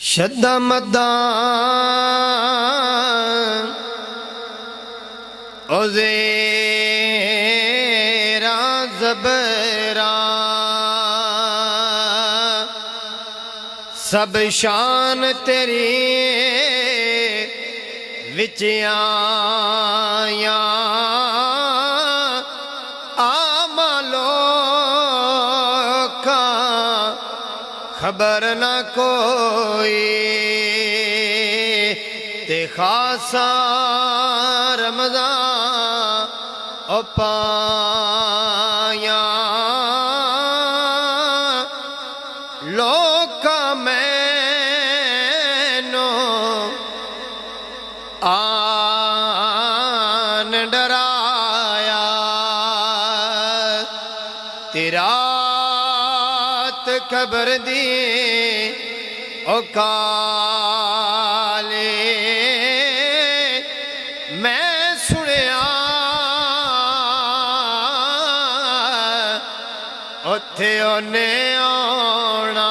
शद्दा मद्दा ओज़ेरा ज़बरा सब शान तेरी विच आया आमालो का खबर न कोई ते खासा रमज़ान ओ पाया लोका मैनो आन डराया तेरा खबर दी ओ काले मैं सुनिया उत्थे ओने आना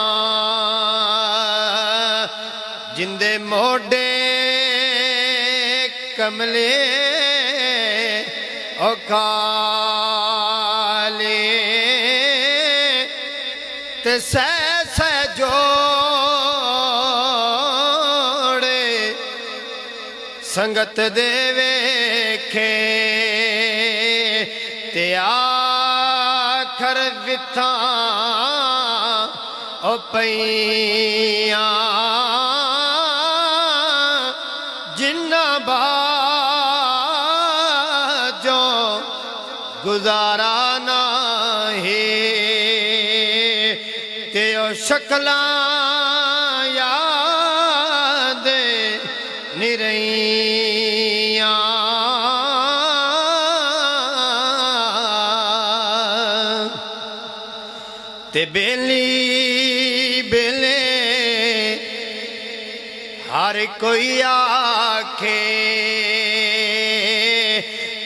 जिंदे मोडे कमले ओ काले ते सह जोड़े संगत दे वेखे ते आखर विथा ओ पईया जिन्ना बाजो गुजारा नहीं ते ओ शक्लां याद निरैया ते बेली बेले हर कोई आखे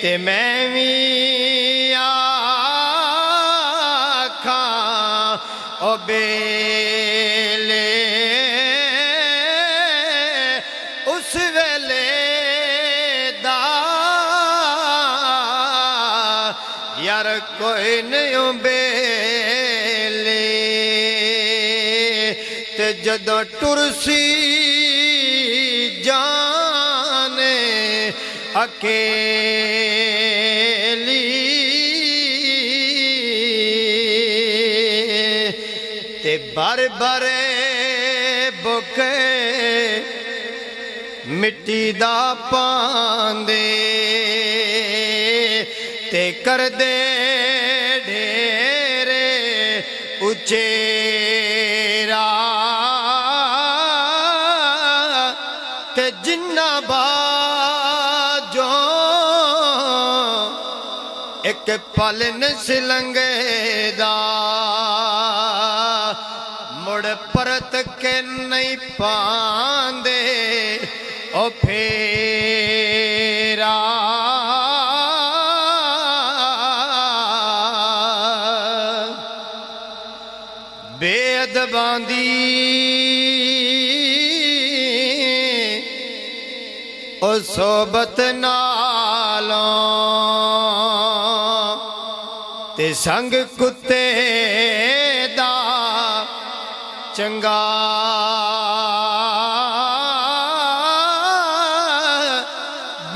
ते मैं भी आखा ओ बेले उस वेले दा यार कोई नहीं बेले ते जदों टुरसी जाने अकेली ते बार बारे बुके मिट्टी दा पांदे ते कर दे ढेरे उचेरा ते जिन्ना बाजो एक पल न सिलंगेदा मुड़ परत के नहीं पांदे ओ फेरा बेअदबां दी ओ सोबत नालों ते संग कुत्ते दा चंगा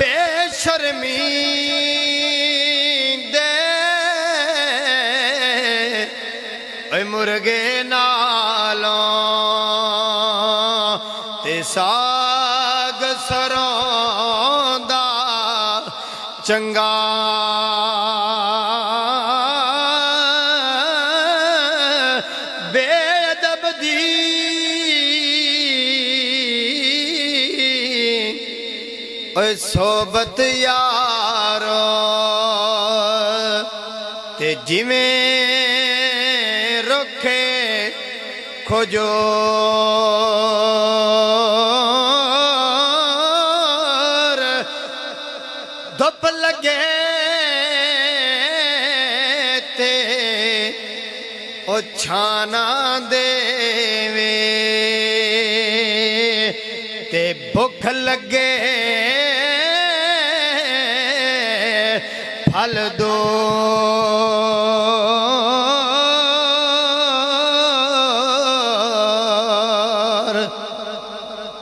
बेशर्मी दे मुर्गे नालों ते साग सरों दा चंगा बेअदब दी ओए सोबत यारो ते जिवें रुखे खोजो धुप लगे ते ओ छाना देवे भुख लगे फल दो